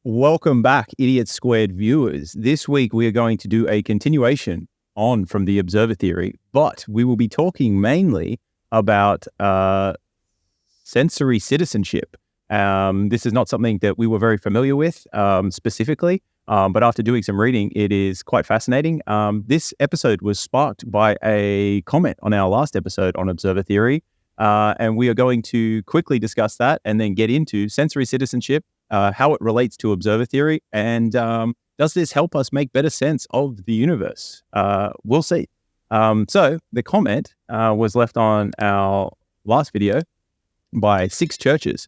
Welcome back, Idiot Squared viewers. This week we are going to do a continuation on from the observer theory, but we will be talking mainly about sensory citizenship. This is not something that we were very familiar with specifically, but after doing some reading, it is quite fascinating. This episode was sparked by a comment on our last episode on observer theory, and we are going to quickly discuss that and then get into sensory citizenship, how it relates to observer theory, and does this help us make better sense of the universe? We'll see. So the comment was left on our last video by Six Churches.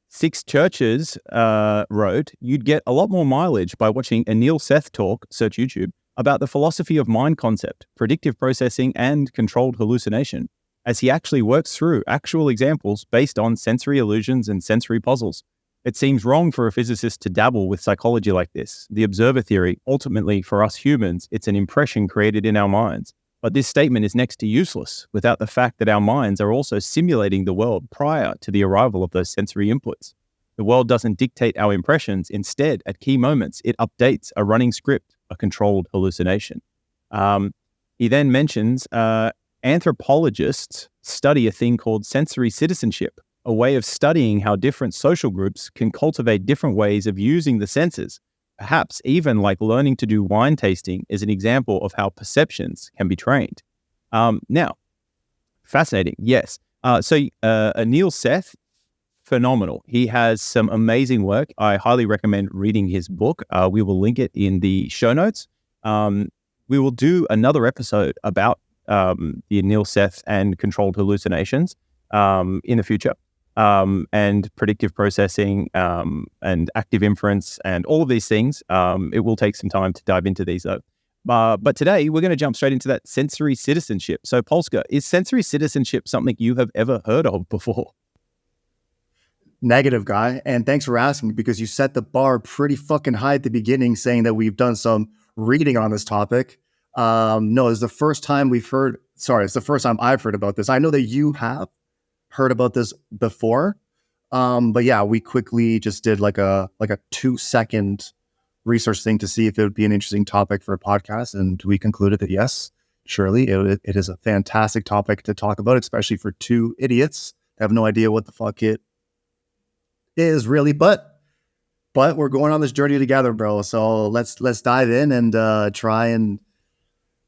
Six Churches wrote, "You'd get a lot more mileage by watching Anil Seth talk, search YouTube, about the philosophy of mind concept, predictive processing, and controlled hallucination, as he actually works through actual examples based on sensory illusions and sensory puzzles. It seems wrong for a physicist to dabble with psychology like this. The observer theory, ultimately for us humans, it's an impression created in our minds. But this statement is next to useless without the fact that our minds are also simulating the world prior to the arrival of those sensory inputs. The world doesn't dictate our impressions. Instead, at key moments, it updates a running script, a controlled hallucination." He then mentions anthropologists study a thing called sensory citizenship, a way of studying how different social groups can cultivate different ways of using the senses. Perhaps even like learning to do wine tasting is an example of how perceptions can be trained. Now, fascinating, yes. So Anil Seth, phenomenal. He has some amazing work. I highly recommend reading his book. We will link it in the show notes. We will do another episode about the Anil Seth and controlled hallucinations in the future. And predictive processing and active inference and all of these things. It will take some time to dive into these though. But today we're going to jump straight into that sensory citizenship. So Polska, is sensory citizenship something you have ever heard of before? Negative, guy. And thanks for asking, because you set the bar pretty fucking high at the beginning saying that we've done some reading on this topic. No, it's the first time it's the first time I've heard about this. I know that you have heard about this before. But yeah, we quickly just did like a 2-second research thing to see if it would be an interesting topic for a podcast. And we concluded that yes, surely it is a fantastic topic to talk about, especially for two idiots that have no idea what the fuck it is really. But we're going on this journey together, bro. So let's dive in and try and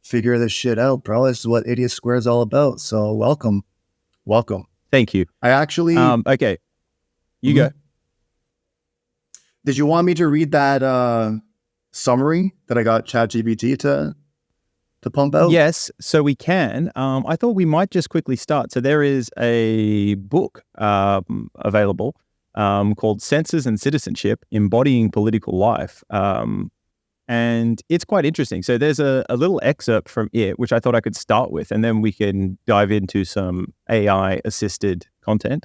figure this shit out, bro. This is what Idiot Square is all about. So welcome. Thank you. I actually... okay. You go. Did you want me to read that summary that I got ChatGPT to pump out? Yes, so we can. I thought we might just quickly start. So there is a book available called Senses and Citizenship, Embodying Political Life. And it's quite interesting. So there's a little excerpt from it, which I thought I could start with, and then we can dive into some AI-assisted content,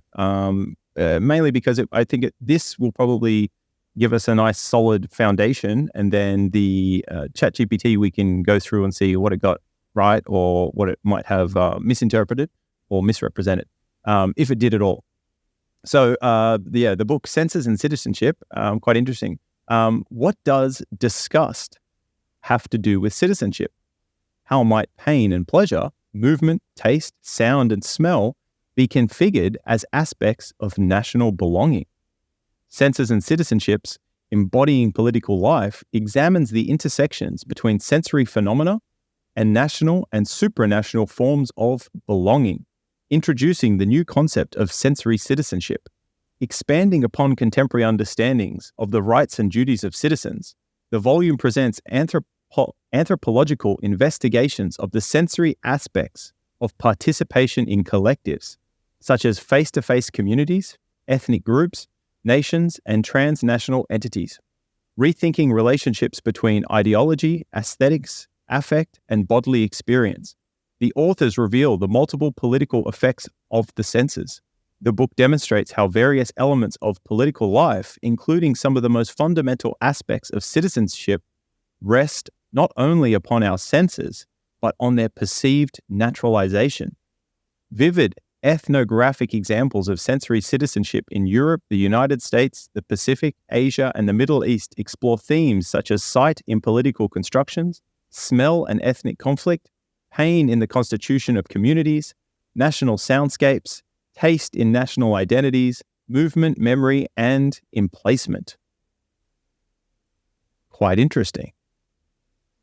mainly because I think this will probably give us a nice solid foundation, and then the ChatGPT, we can go through and see what it got right or what it might have misinterpreted or misrepresented, if it did at all. So the book Senses and Citizenship, quite interesting. What does disgust have to do with citizenship? How might pain and pleasure, movement, taste, sound, and smell be configured as aspects of national belonging? Senses and Citizenships, Embodying Political Life, examines the intersections between sensory phenomena and national and supranational forms of belonging, introducing the new concept of sensory citizenship. Expanding upon contemporary understandings of the rights and duties of citizens, the volume presents anthropological investigations of the sensory aspects of participation in collectives, such as face-to-face communities, ethnic groups, nations, and transnational entities, rethinking relationships between ideology, aesthetics, affect, and bodily experience. The authors reveal the multiple political effects of the senses. The book demonstrates how various elements of political life, including some of the most fundamental aspects of citizenship, rest not only upon our senses, but on their perceived naturalization. Vivid ethnographic examples of sensory citizenship in Europe, the United States, the Pacific, Asia, and the Middle East explore themes such as sight in political constructions, smell and ethnic conflict, pain in the constitution of communities, national soundscapes, taste in national identities, movement, memory, and emplacement. Quite interesting.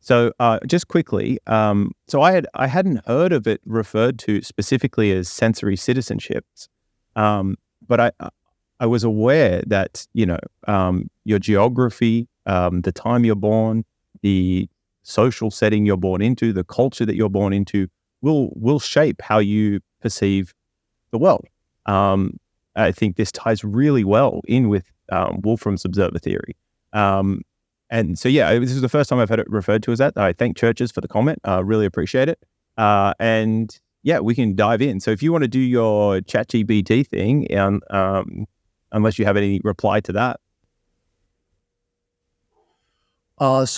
So just quickly, so I hadn't heard of it referred to specifically as sensory citizenships, but I was aware that, your geography, the time you're born, the social setting you're born into, the culture that you're born into will shape how you perceive the world. I think this ties really well in with Wolfram's observer theory. And so, this is the first time I've heard it referred to as that. I thank Churches for the comment. Really appreciate it. And we can dive in. So if you want to do your ChatGPT thing, unless you have any reply to that. I would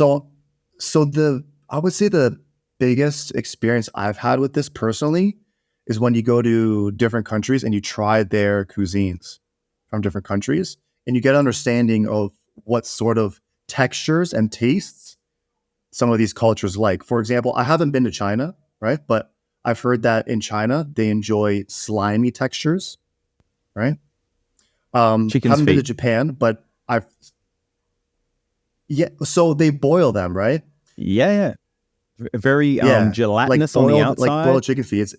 say the biggest experience I've had with this personally is when you go to different countries and you try their cuisines from different countries, and you get an understanding of what sort of textures and tastes some of these cultures like. For example, I haven't been to China, right? But I've heard that in China, they enjoy slimy textures, right? Chicken's haven't been feet. to Japan, but so they boil them, right? Yeah. Very gelatinous like boiled, on the outside. like boiled chicken feet.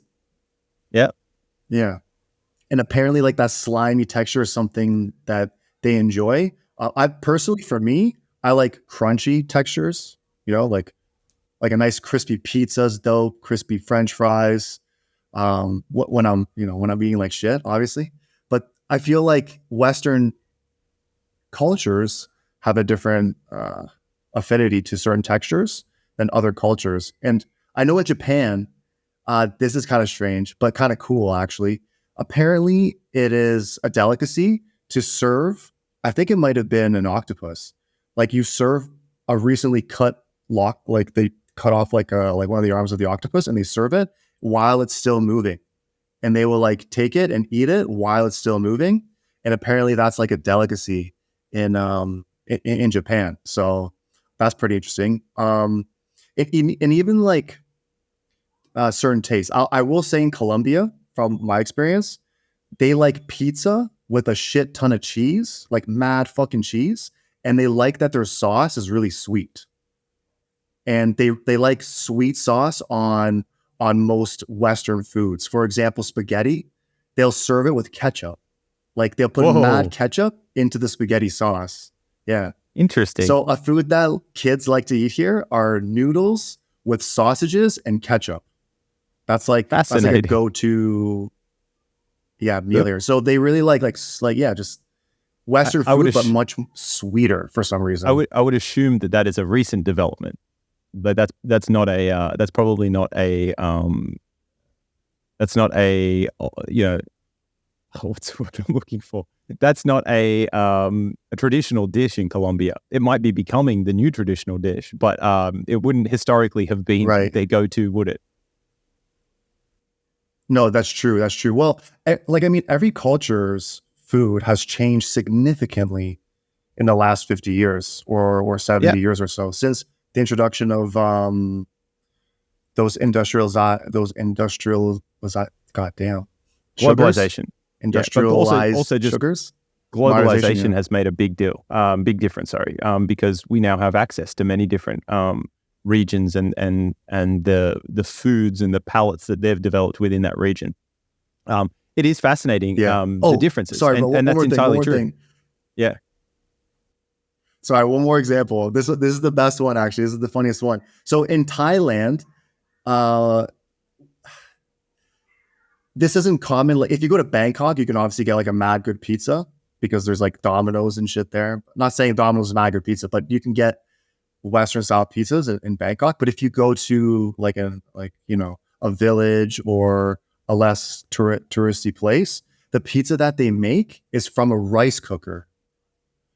Yeah. And apparently like that slimy texture is something that they enjoy. I personally, for me, I like crunchy textures, like a nice crispy pizza's dope, crispy French fries. When I'm eating like shit, obviously. But I feel like Western cultures have a different affinity to certain textures than other cultures. And I know in Japan, this is kind of strange, but kind of cool, actually. Apparently, it is a delicacy to serve. I think it might have been an octopus. Like you serve a recently cut lock, like they cut off like one of the arms of the octopus, and they serve it while it's still moving. And they will like take it and eat it while it's still moving. And apparently, that's like a delicacy in Japan. So that's pretty interesting. And even like certain tastes. I will say in Colombia, from my experience, they like pizza with a shit ton of cheese, like mad fucking cheese. And they like that their sauce is really sweet. And they like sweet sauce on most Western foods. For example, spaghetti, they'll serve it with ketchup. Like they'll put mad ketchup into the spaghetti sauce. Yeah. Interesting. So a food that kids like to eat here are noodles with sausages and ketchup. That's like a go-to meal here. So they really like just Western food, but much sweeter for some reason. I would assume that is a recent development, but that's probably not a what's what I'm looking for. That's not a traditional dish in Colombia. It might be becoming the new traditional dish, but it wouldn't historically have been their go-to, would it? No, that's true. That's true. Well, every culture's food has changed significantly in the last 50 years or 70 years or so, since the introduction of those industrial globalization, industrialized also just sugars. Globalization has made a big difference. Because we now have access to many different regions and the foods and the palates that they've developed within that region. It is fascinating, the differences. Sorry, and that's entirely true. Yeah. Sorry, one more example. This is the best one, actually. This is the funniest one. So in Thailand, this isn't common. Like if you go to Bangkok, you can obviously get like a mad good pizza because there's like Domino's and shit there. I'm not saying Domino's is mad good pizza, but you can get Western style pizzas in Bangkok. But if you go to a village or a less touristy place, the pizza that they make is from a rice cooker.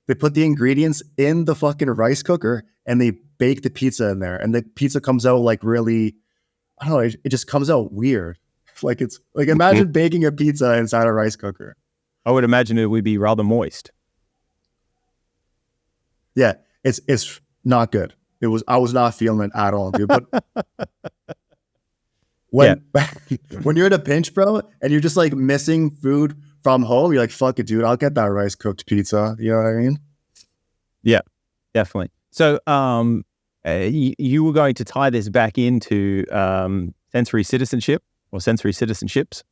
They put the ingredients in the fucking rice cooker and they bake the pizza in there. And the pizza comes out like really, I don't know, it just comes out weird. Like it's like imagine baking a pizza inside a rice cooker. I would imagine it would be rather moist. Yeah, it's not good. I was not feeling it at all, dude. But when when you're in a pinch, bro, and you're just like missing food from home, you're like, fuck it, dude. I'll get that rice cooked pizza. You know what I mean? Yeah, definitely. So you were going to tie this back into sensory citizenship or sensory citizenships.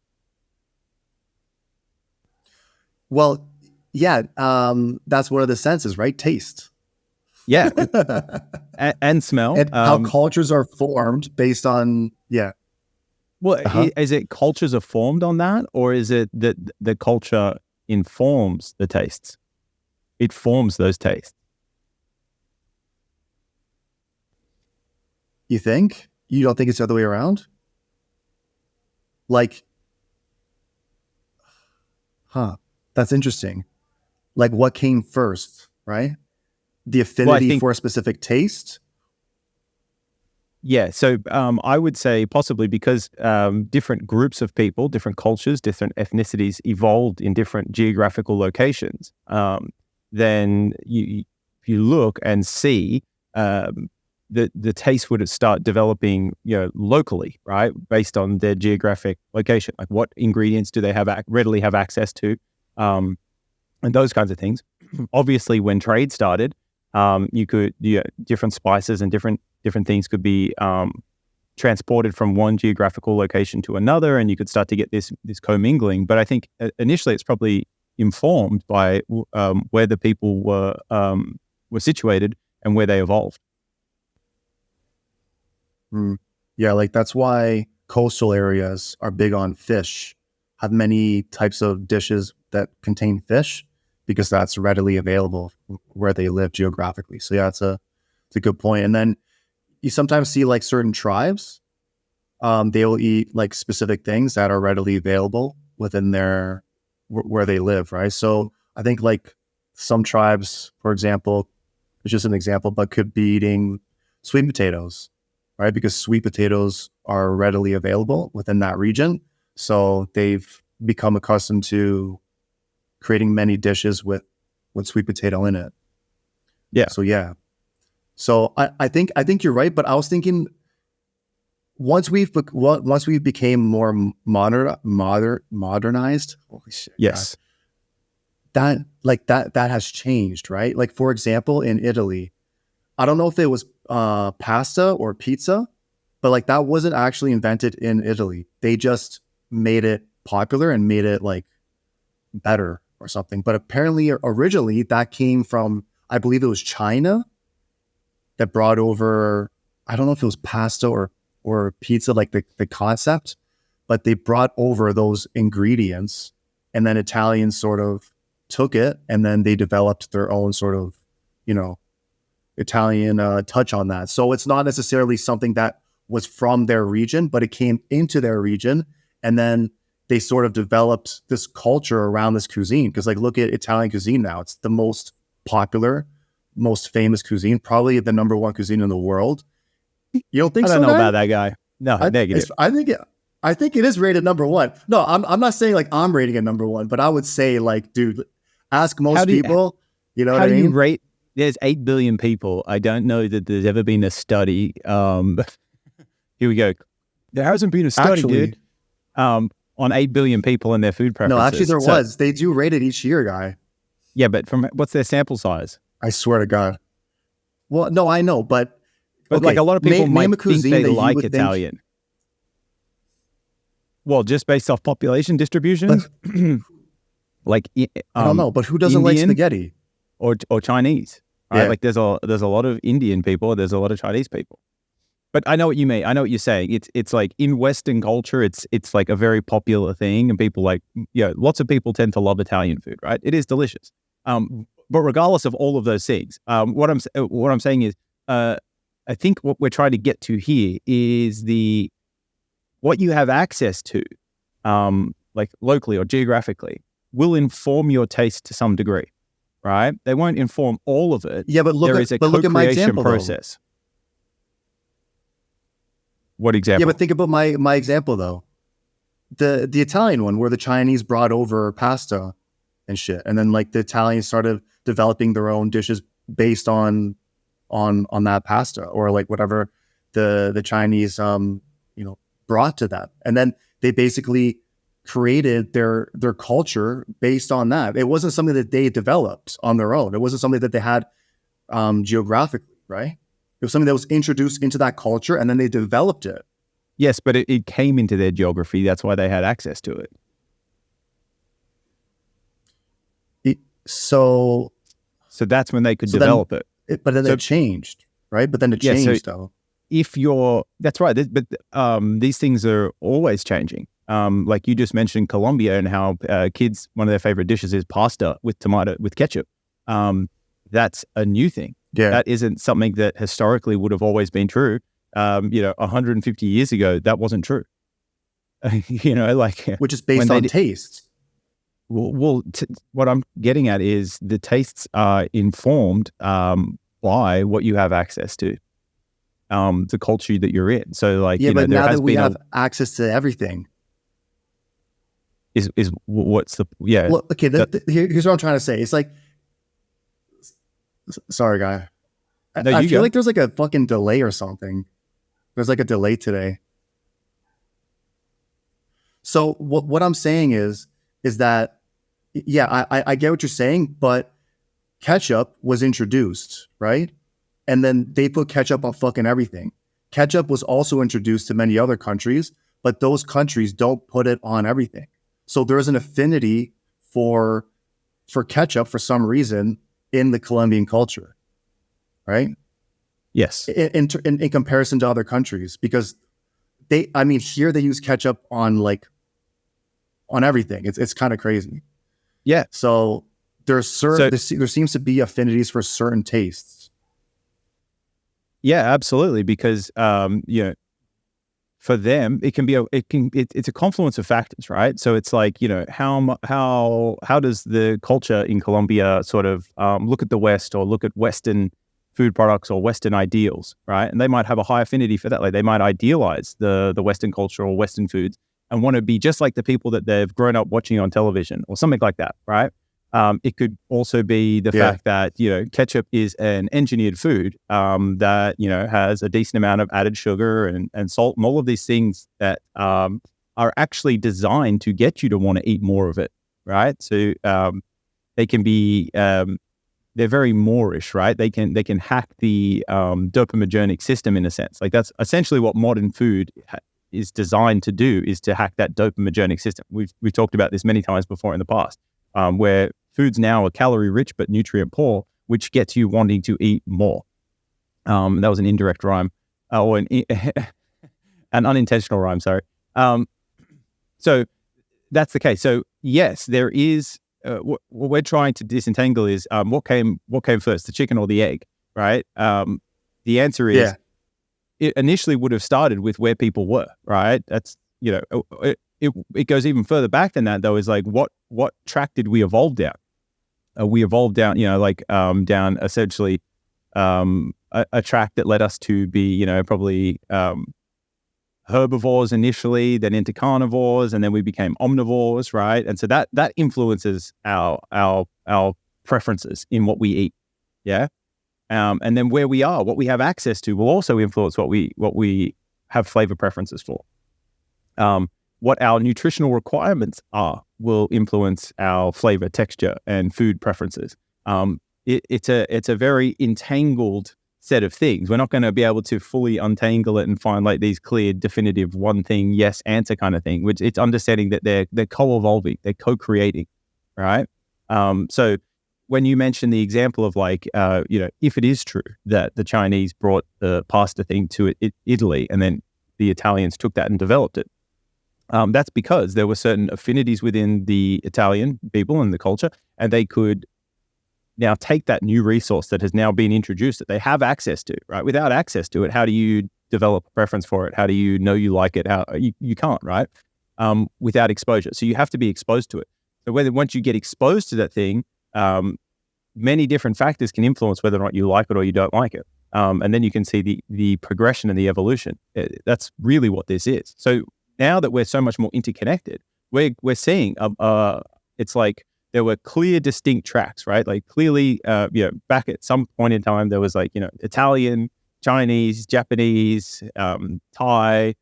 Well, yeah, that's one of the senses, right? Taste. Yeah, and smell. And how cultures are formed based on, yeah. Well, is it cultures are formed on that, or is it that the culture informs the tastes? It forms those tastes. You think? You don't think it's the other way around? Like, that's interesting. Like what came first, right? The affinity for a specific taste? Yeah, so I would say possibly because different groups of people, different cultures, different ethnicities evolved in different geographical locations. Then if you look and see, the taste would start developing, locally, right, based on their geographic location. Like what ingredients do they have readily have access to, and those kinds of things. Obviously, when trade started, different spices and different things could be transported from one geographical location to another, and you could start to get this commingling. But I think initially it's probably informed by where the people were situated and where they evolved. Yeah, like that's why coastal areas are big on fish, have many types of dishes that contain fish, because that's readily available where they live geographically. So yeah, it's a good point. And then you sometimes see like certain tribes, they will eat like specific things that are readily available within where they live, right? So I think like some tribes, for example, it's just an example, but could be eating sweet potatoes, right? Because sweet potatoes are readily available within that region. So they've become accustomed to creating many dishes with sweet potato in it. Yeah. So yeah. So I think you're right, but I was thinking once we became more modernized. Holy shit. Yes. God, that has changed, right? Like for example, in Italy, I don't know if it was pasta or pizza, but like that wasn't actually invented in Italy. They just made it popular and made it like better or something. But apparently originally that came from, I believe it was China that brought over, I don't know if it was pasta or pizza, like the concept, but they brought over those ingredients, and then Italians sort of took it and then they developed their own sort of, Italian touch on that. So it's not necessarily something that was from their region, but it came into their region, and then they sort of developed this culture around this cuisine. Because like, look at Italian cuisine now. It's the most popular, most famous cuisine, probably the number one cuisine in the world. You don't think so? I don't know about that guy. No, negative. I think it is rated number one. No, I'm not saying like I'm rating it number one, but I would say like, dude, ask most people, you know what I mean? You rate? There's 8 billion people. I don't know that there's ever been a study. Here we go. There hasn't been a study, dude, on 8 billion people and their food preferences. No, actually there was. They do rate it each year, guy. Yeah, but what's their sample size? I swear to God. Well, no, I know, but okay, like a lot of people might think they like Italian. Well, just based off population distribution, like I don't know, but who doesn't like spaghetti or Chinese? Right? Yeah. Like there's a lot of Indian people, there's a lot of Chinese people. But I know what you mean. I know what you're saying. It's like in Western culture, it's like a very popular thing, and people like, lots of people tend to love Italian food, right? It is delicious. But regardless of all of those things, what I'm saying is, I think what we're trying to get to here is what you have access to, like locally or geographically, will inform your taste to some degree, right? They won't inform all of it. Yeah, but look at my example process. Though. What example? Yeah, but think about my example though. the Italian one where the Chinese brought over pasta and shit, and then like the Italians started developing their own dishes based on that pasta, or like whatever the Chinese brought to them, and then they basically created their culture based on that. It wasn't something that they developed on their own. It wasn't something that they had geographically, right? It was something that was introduced into that culture, and then they developed it. Yes, but it came into their geography. That's why they had access to it. So that's when they could develop it. But then it changed, right? But then it changed, though. That's right. But these things are always changing. Like you just mentioned Colombia and how kids, one of their favorite dishes is pasta with ketchup. That's a new thing. Yeah. That isn't something that historically would have always been true. 150 years ago, that wasn't true. Which is based on taste. Well, what I'm getting at is the tastes are informed by what you have access to, the culture that you're in. So, like, but now that we have access to everything, is what's the Look, okay, here's what I'm trying to say. It's like, sorry, guy. I feel like there's like a fucking delay or something. There's like a delay today. So what I'm saying is that, I get what you're saying, but ketchup was introduced, right? And then they put ketchup on fucking everything. Ketchup was also introduced to many other countries, but those countries don't put it on everything. So there's an affinity for ketchup for some reason in the Colombian culture, right? Yes. In comparison to other countries, because here they use ketchup on everything. It's kind of crazy. Yeah. So there seems to be affinities for certain tastes. Yeah, absolutely. Because for them, it's a confluence of factors, right? So it's like, how does the culture in Colombia sort of look at the West or look at Western food products or Western ideals, right? And they might have a high affinity for that. Like they might idealize the Western culture or Western foods and want to be just like the people that they've grown up watching on television or something like that, right? It could also be the fact that, ketchup is an engineered food that, has a decent amount of added sugar and salt and all of these things that are actually designed to get you to want to eat more of it, right? So they can be, they're very Moorish, right? They can hack the dopaminergic system in a sense. Like that's essentially what modern food is designed to do, is to hack that dopaminergic system. We've talked about this many times before in the past, where foods now are calorie rich but nutrient poor, which gets you wanting to eat more. That was an indirect rhyme, or an unintentional rhyme. Sorry. So that's the case. So yes, there is. What we're trying to disentangle is what came first, the chicken or the egg, right? The answer is it initially would have started with where people were, right? That's it goes even further back than that, though. Is like what track did we evolve down? We evolved down, down essentially a track that led us to be, probably herbivores initially, then into carnivores, and then we became omnivores, right? And so that influences our preferences in what we eat, yeah. And then where we are, what we have access to, will also influence what we have flavor preferences for. What our nutritional requirements are will influence our flavor, texture, and food preferences. It's a very entangled set of things. We're not going to be able to fully untangle it and find like these clear, definitive one thing, yes answer kind of thing. Which it's understanding that they're co-evolving, they're co-creating, right? So when you mention the example of like, if it is true that the Chinese brought the pasta thing to Italy and then the Italians took that and developed it, that's because there were certain affinities within the Italian people and the culture, and they could now take that new resource that has now been introduced that they have access to, right? Without access to it, how do you develop a preference for it? How do you know you like it? How you can't, right? Without exposure. So you have to be exposed to it. So once you get exposed to that thing, many different factors can influence whether or not you like it or you don't like it. And then you can see the progression and the evolution. That's really what this is. So now that we're so much more interconnected, we're seeing it's like there were clear, distinct tracks, right? Like clearly, back at some point in time, there was like, Italian, Chinese, Japanese, Thai,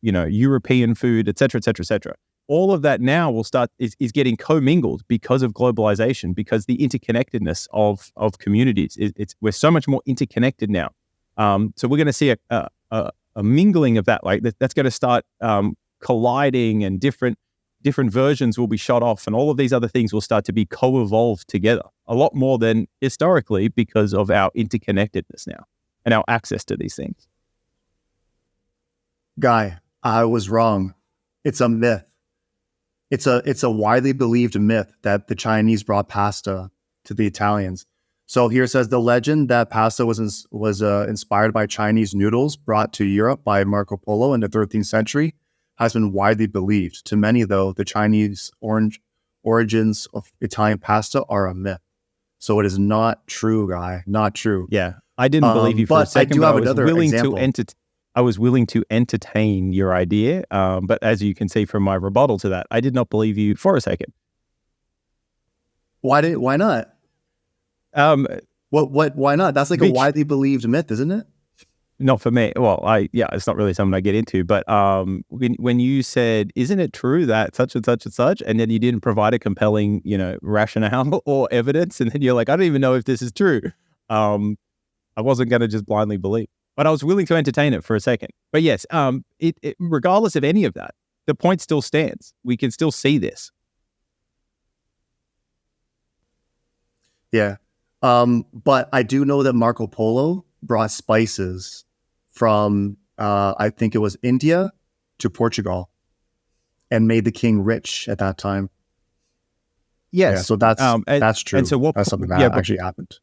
European food, et cetera, et cetera, et cetera. All of that now is getting commingled because of globalization, because the interconnectedness of communities. We're so much more interconnected now. So we're going to see a mingling of that. Like that's going to start colliding, and different versions will be shot off, and all of these other things will start to be co-evolved together a lot more than historically, because of our interconnectedness now and our access to these things. Guy, I was wrong. It's a myth. It's a widely believed myth that the Chinese brought pasta to the Italians. So here it says the legend that pasta was inspired by Chinese noodles brought to Europe by Marco Polo in the 13th century has been widely believed. To many, though, the Chinese origins of Italian pasta are a myth. So it is not true, Guy. Not true. Yeah, I didn't believe you for a second. I do have another example. I was willing to entertain your idea, but as you can see from my rebuttal to that, I did not believe you for a second. Why not? Why not? That's like a widely believed myth, isn't it? Not for me. Well, it's not really something I get into. But when you said, "Isn't it true that such and such and such," and then you didn't provide a compelling, rationale or evidence, and then you're like, "I don't even know if this is true." I wasn't going to just blindly believe. But I was willing to entertain it for a second. But yes, regardless of any of that, the point still stands. We can still see this. Yeah. But I do know that Marco Polo brought spices from, I think it was India to Portugal, and made the king rich at that time. Yes. Yeah, so that's true. And so that's something that actually happened.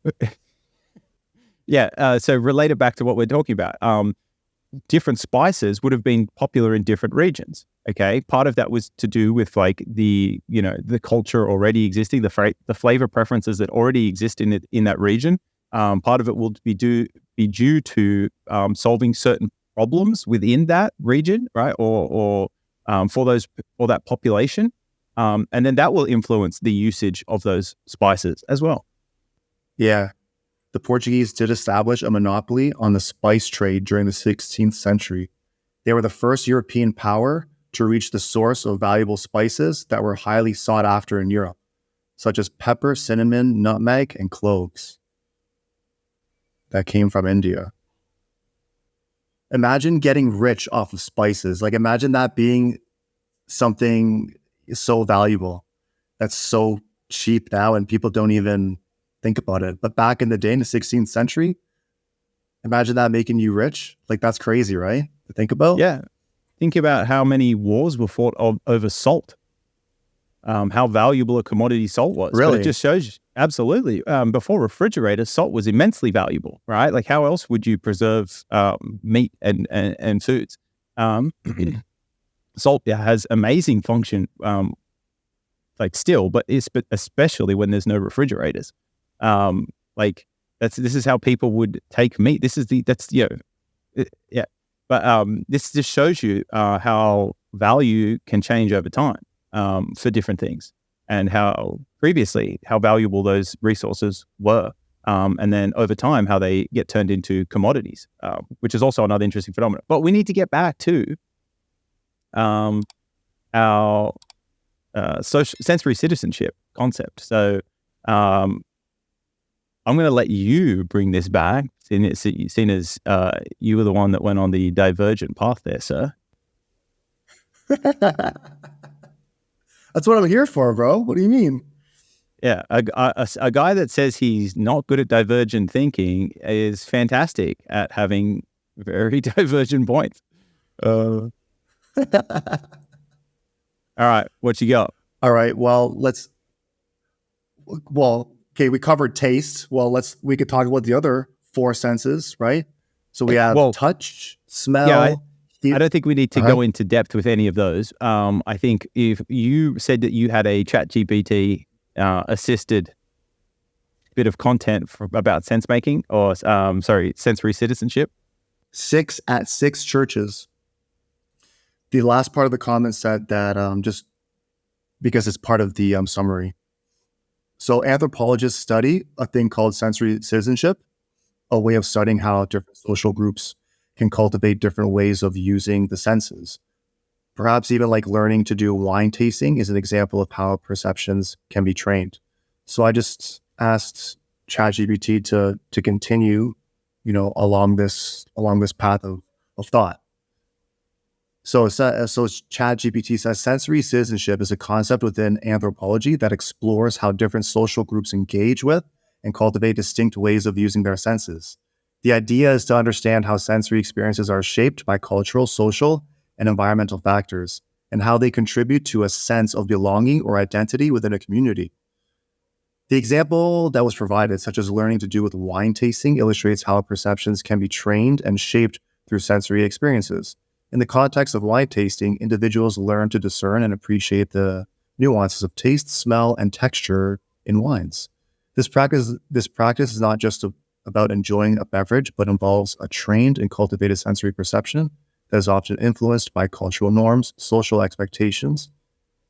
Yeah, so related back to what we're talking about, different spices would have been popular in different regions, okay? Part of that was to do with like the culture already existing, the flavor preferences that already exist in that region. Part of it will be due to solving certain problems within that region, right? Or for that population. And then that will influence the usage of those spices as well. Yeah. The Portuguese did establish a monopoly on the spice trade during the 16th century. They were the first European power to reach the source of valuable spices that were highly sought after in Europe, such as pepper, cinnamon, nutmeg, and cloves that came from India. Imagine getting rich off of spices. Like, imagine that being something so valuable that's so cheap now and people don't even think about it. But back in the day, in the 16th century, imagine that making you rich. Like, that's crazy, right? To think about. Yeah. Think about how many wars were fought over salt. How valuable a commodity salt was. Really? But it just shows you, absolutely. Before refrigerators, salt was immensely valuable, right? Like, how else would you preserve meat and foods? Salt has amazing function, still, but especially when there's no refrigerators. This is how people would take meat. But this just shows you how value can change over time for different things, and how valuable those resources were, and then over time how they get turned into commodities, which is also another interesting phenomenon. But we need to get back to our sensory citizenship concept. So I'm going to let you bring this back, seeing as you were the one that went on the divergent path there, sir. That's what I'm here for, bro. What do you mean? Yeah, a guy that says he's not good at divergent thinking is fantastic at having very divergent points. All right, what you got? All right, okay, we covered taste. Well, we could talk about the other four senses, right? So we have touch, smell. Yeah, I don't think we need to go into depth with any of those. I think if you said that you had a ChatGPT assisted bit of content about sense making, or sensory citizenship. 6 at 6 churches. The last part of the comment said that just because it's part of the summary. So anthropologists study a thing called sensory citizenship, a way of studying how different social groups can cultivate different ways of using the senses. Perhaps even like learning to do wine tasting is an example of how perceptions can be trained. So I just asked ChatGPT to continue, along this path of thought. So ChatGPT says sensory citizenship is a concept within anthropology that explores how different social groups engage with and cultivate distinct ways of using their senses. The idea is to understand how sensory experiences are shaped by cultural, social, and environmental factors, and how they contribute to a sense of belonging or identity within a community. The example that was provided, such as learning to do with wine tasting, illustrates how perceptions can be trained and shaped through sensory experiences. In the context of wine tasting, individuals learn to discern and appreciate the nuances of taste, smell, and texture in wines. This practice is not just about enjoying a beverage, but involves a trained and cultivated sensory perception that is often influenced by cultural norms, social expectations,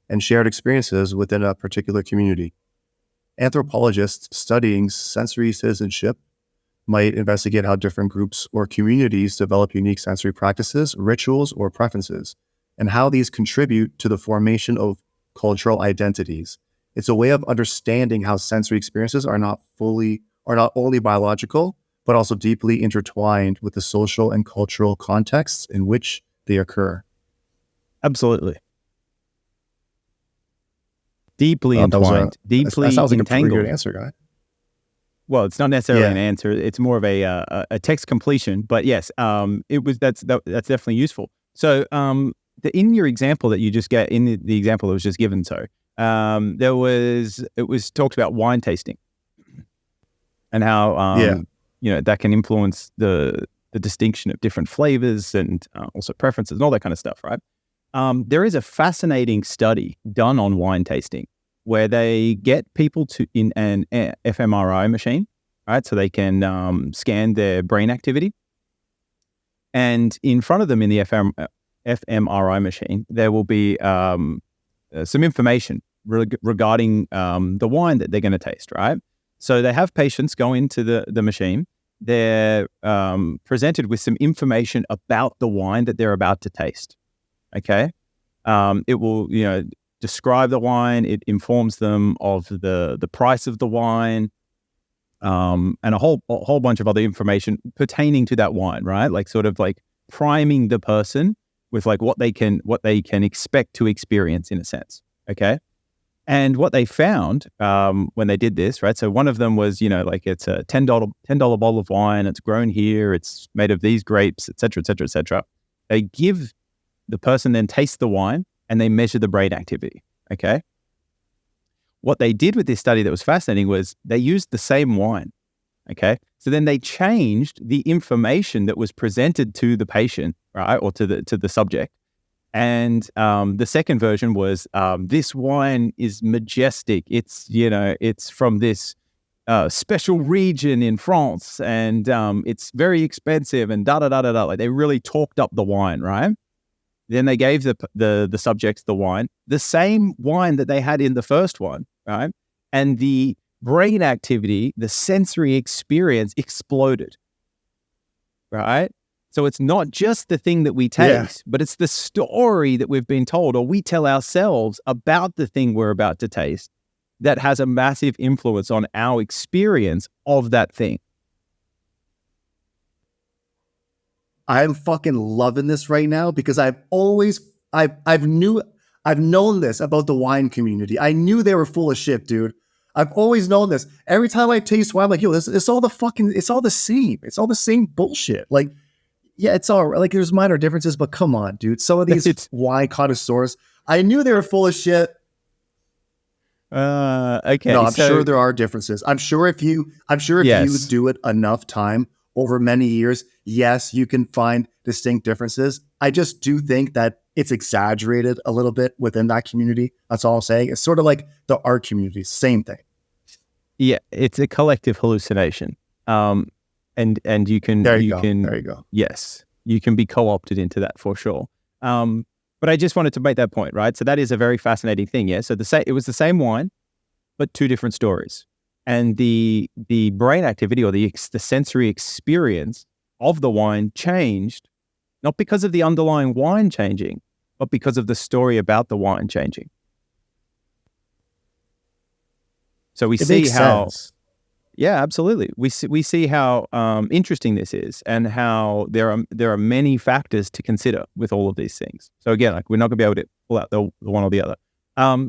and shared experiences within a particular community. Anthropologists studying sensory citizenship might investigate how different groups or communities develop unique sensory practices, rituals, or preferences, and how these contribute to the formation of cultural identities. It's a way of understanding how sensory experiences are not only biological, but also deeply intertwined with the social and cultural contexts in which they occur. Absolutely. Deeply entwined, deeply that sounds like entangled. A pretty good answer, guy. Well, it's not necessarily an answer. It's more of a text completion. But yes, that's definitely useful. So in your example that you just get in the example that was just given, it was talked about wine tasting and how that can influence the distinction of different flavors and also preferences and all that kind of stuff, right? There is a fascinating study done on wine tasting where they get people in an fMRI machine, right? So they can scan their brain activity. And in front of them in the fMRI machine, there will be some information regarding the wine that they're going to taste, right? So they have patients go into the machine. They're presented with some information about the wine that they're about to taste. Okay, it will describe the wine. It informs them of the price of the wine, and a whole bunch of other information pertaining to that wine. Right, like sort of like priming the person with like what they can expect to experience in a sense. Okay, and what they found when they did this, right? So one of them was like it's a $10 bottle of wine. It's grown here. It's made of these grapes, et cetera, et cetera, et cetera. They give the person then tastes the wine and they measure the brain activity, okay? What they did with this study that was fascinating was they used the same wine, okay? So then they changed the information that was presented to the patient, right, or to the subject. And the second version was this wine is majestic. It's from this special region in France and it's very expensive and da-da-da-da-da. Like they really talked up the wine, right? Then they gave the subjects the wine, the same wine that they had in the first one, right? And the brain activity, the sensory experience exploded, right? So it's not just the thing that we taste, but it's the story that we've been told or we tell ourselves about the thing we're about to taste that has a massive influence on our experience of that thing. I'm fucking loving this right now because I've known this about the wine community. I knew they were full of shit, dude. I've always known this. Every time I taste wine, I'm like, yo, it's all the same. It's all the same bullshit. Like, yeah, it's all like there's minor differences, but come on, dude. Some of these wine connoisseurs, I knew they were full of shit. Okay. No, I'm sure there are differences. I'm sure if you do it enough time over many years, yes, you can find distinct differences. I just do think that it's exaggerated a little bit within that community. That's all I'm saying. It's sort of like the art community, same thing. Yeah, it's a collective hallucination. And you can there you go. Yes, you can be co-opted into that for sure. But But I just wanted to make that point, right? So that is a very fascinating thing, yeah? So it was the same wine, but two different stories. And the brain activity or the sensory experience of the wine changed, not because of the underlying wine changing, but because of the story about the wine changing. So we see how... sense. Yeah, absolutely. We see how interesting this is, and how there are many factors to consider with all of these things. So again, like, we're not going to be able to pull out the one or the other.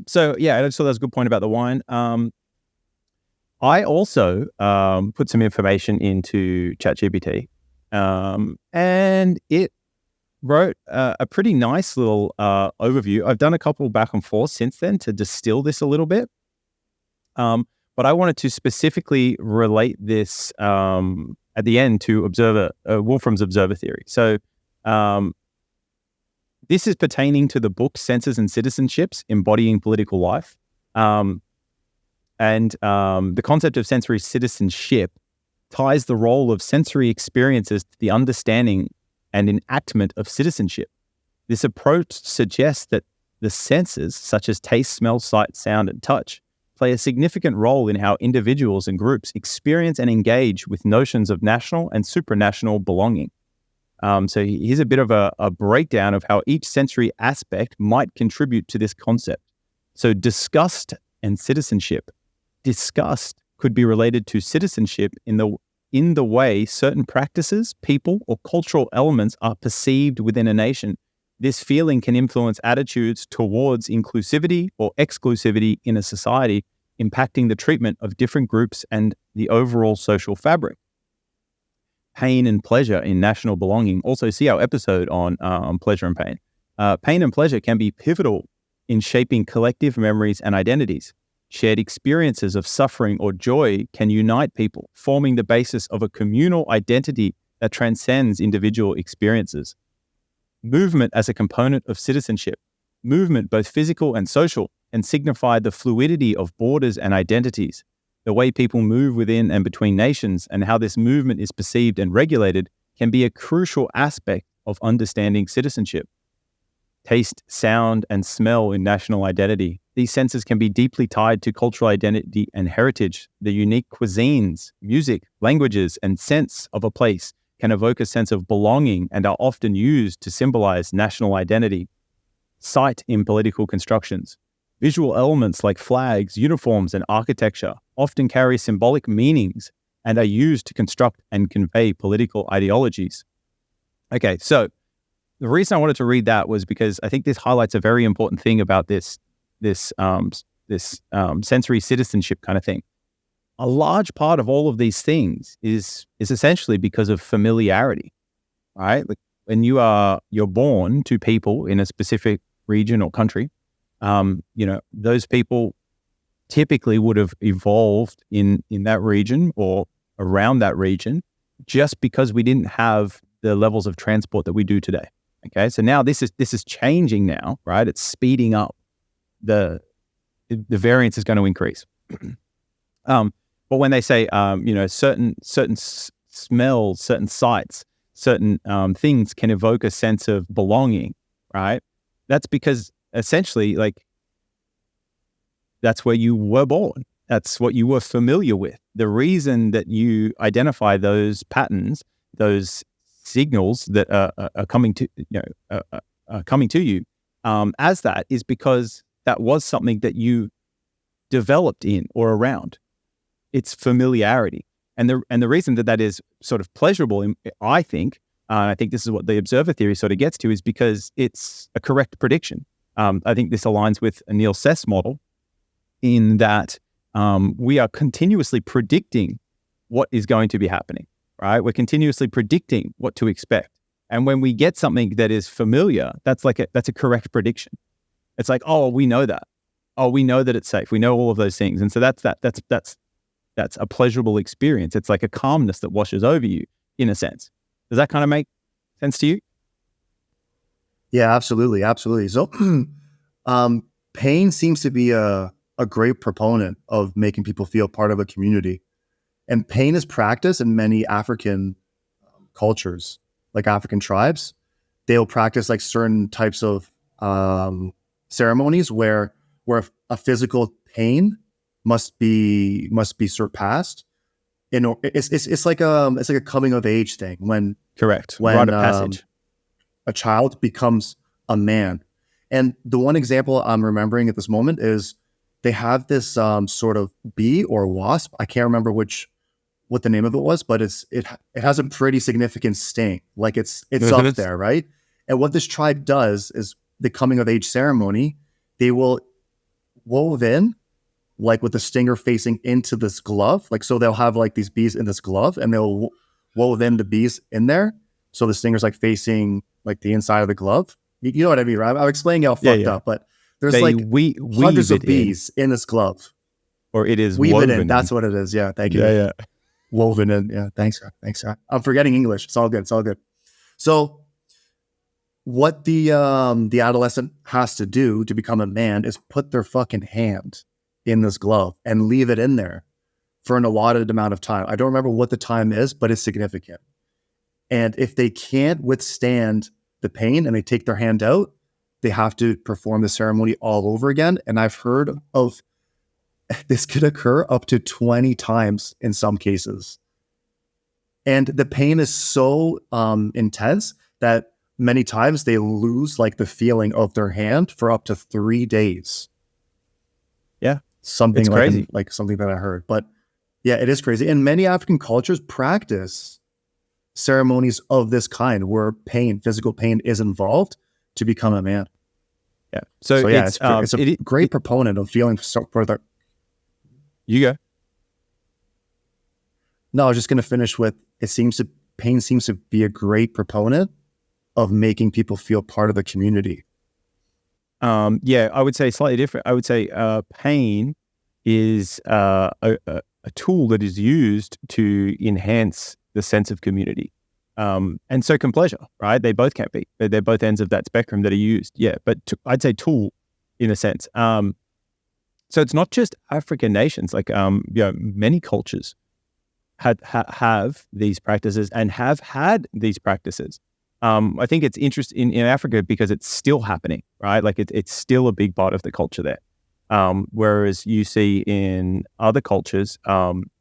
So yeah, I just thought that was a good point about the wine. I also put some information into ChatGPT, and it wrote a pretty nice little overview. I've done a couple back and forth since then to distill this a little bit. But I wanted to specifically relate this at the end to Wolfram's observer theory. So this is pertaining to the book Senses and Citizenships, Embodying Political Life. And the concept of sensory citizenship ties the role of sensory experiences to the understanding and enactment of citizenship. This approach suggests that the senses, such as taste, smell, sight, sound, and touch, play a significant role in how individuals and groups experience and engage with notions of national and supranational belonging. So here's a bit of a breakdown of how each sensory aspect might contribute to this concept. So disgust and citizenship. Disgust could be related to citizenship in the way certain practices, people, or cultural elements are perceived within a nation. This feeling can influence attitudes towards inclusivity or exclusivity in a society, impacting the treatment of different groups and the overall social fabric. Pain and pleasure in national belonging. Also see our episode on pleasure and pain. Pain and pleasure can be pivotal in shaping collective memories and identities. Shared experiences of suffering or joy can unite people, forming the basis of a communal identity that transcends individual experiences. Movement as a component of citizenship. Movement, both physical and social, can signify the fluidity of borders and identities. The way people move within and between nations and how this movement is perceived and regulated can be a crucial aspect of understanding citizenship. Taste, sound, and smell in national identity. These senses can be deeply tied to cultural identity and heritage. The unique cuisines, music, languages, and sense of a place can evoke a sense of belonging and are often used to symbolize national identity. Sight in political constructions. Visual elements like flags, uniforms, and architecture often carry symbolic meanings and are used to construct and convey political ideologies. Okay, so the reason I wanted to read that was because I think this highlights a very important thing about this sensory citizenship kind of thing. A large part of all of these things is essentially because of familiarity, right? Like, when you're born to people in a specific region or country, those people typically would have evolved in that region or around that region just because we didn't have the levels of transport that we do today. Okay, so now this is changing now, right? It's speeding up. The variance is going to increase. But when they say, certain smells, certain sights, certain things can evoke a sense of belonging, right? That's because essentially, like, that's where you were born. That's what you were familiar with. The reason that you identify those patterns, those signals that are coming to you as that is because that was something that you developed in or around. It's familiarity, and the reason that is sort of pleasurable, I think this is what the observer theory sort of gets to, is because it's a correct prediction. I think this aligns with a Neil Sess model in that we are continuously predicting what is going to be happening. Right? We're continuously predicting what to expect. And when we get something that is familiar, that's a correct prediction. It's like, oh, we know that. Oh, we know that it's safe. We know all of those things. And so that's a pleasurable experience. It's like a calmness that washes over you, in a sense. Does that kind of make sense to you? Yeah, absolutely. Absolutely. So pain seems to be a great proponent of making people feel part of a community. And pain is practiced in many African cultures, like African tribes. They'll practice like certain types of ceremonies where a physical pain must be surpassed. It's like a coming of age thing when Correct. Rite of passage. a child becomes a man. And the one example I'm remembering at this moment is they have this sort of bee or wasp. I can't remember what the name of it was, but it has a pretty significant sting. Like it's up there, right? And what this tribe does is the coming of age ceremony, they will wove in, like with the stinger facing into this glove. Like, so they'll have like these bees in this glove and they'll wove in the bees in there. So the stinger's like facing like the inside of the glove. You know what I mean, right? I'm explaining how fucked up, but there's hundreds of bees in this glove. Or it is weave woven it in. That's what it is. Yeah, thank you. Yeah. Woven in. Yeah, thanks. I'm forgetting English. It's all good. So what the adolescent has to do to become a man is put their fucking hand in this glove and leave it in there for an allotted amount of time. I don't remember what the time is, but it's significant. And if they can't withstand the pain and they take their hand out, they have to perform the ceremony all over again. And I've heard of this could occur up to 20 times in some cases. And the pain is so intense that many times they lose like the feeling of their hand for up to 3 days. Yeah. Something like crazy. Like something that I heard. But yeah, it is crazy. And many African cultures practice ceremonies of this kind where physical pain is involved to become a man. Yeah. So yeah, it's a great proponent of feeling for their... You go. No, I was just going to finish with, pain seems to be a great proponent of making people feel part of the community. Yeah, I would say slightly different. I would say pain is a tool that is used to enhance the sense of community. And so can pleasure, right? They both can be. They're both ends of that spectrum that are used. Yeah, but I'd say tool in a sense. So it's not just African nations, like, many cultures have these practices and have had these practices. I think it's interesting in Africa because it's still happening, right? Like it's still a big part of the culture there. Whereas you see in other cultures,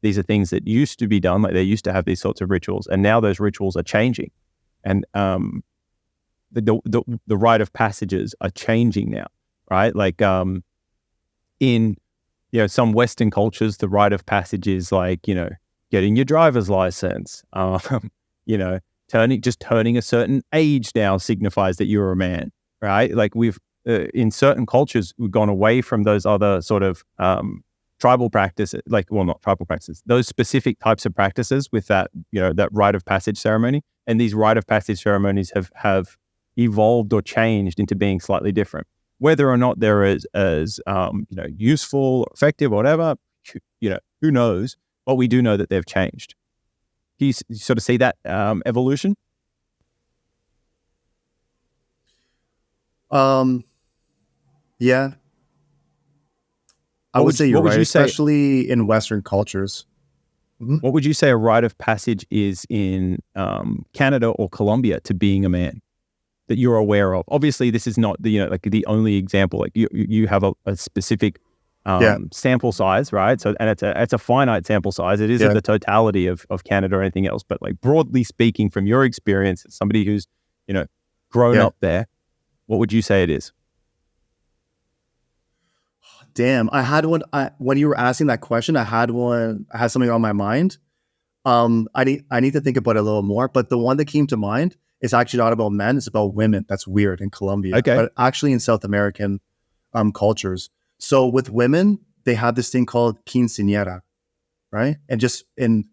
these are things that used to be done, like they used to have these sorts of rituals, and now those rituals are changing. And the rite of passages are changing now, right? Like in some Western cultures, the rite of passage is like, getting your driver's license, turning a certain age now signifies that you're a man, right? Like we've in certain cultures, we've gone away from those other sort of tribal practices, not tribal practices, those specific types of practices with that, that rite of passage ceremony. And these rite of passage ceremonies have evolved or changed into being slightly different. Whether or not they're as useful, effective, or whatever, who knows? But we do know that they've changed. Do you sort of see that evolution? Yeah. I would say you're right, especially in Western cultures. Mm-hmm. What would you say a rite of passage is in Canada or Colombia to being a man that you're aware of? Obviously, this is not the only example. Like you have a specific sample size, right? So, and it's a finite sample size. It isn't the totality of Canada or anything else. But like broadly speaking, from your experience, as somebody who's grown up there, what would you say it is? Damn, I had one. When you were asking that question, I had something on my mind. I need to think about it a little more. But the one that came to mind is actually not about men; it's about women. That's weird in Colombia, but actually in South American cultures. So with women, they have this thing called quinceañera, right? And just in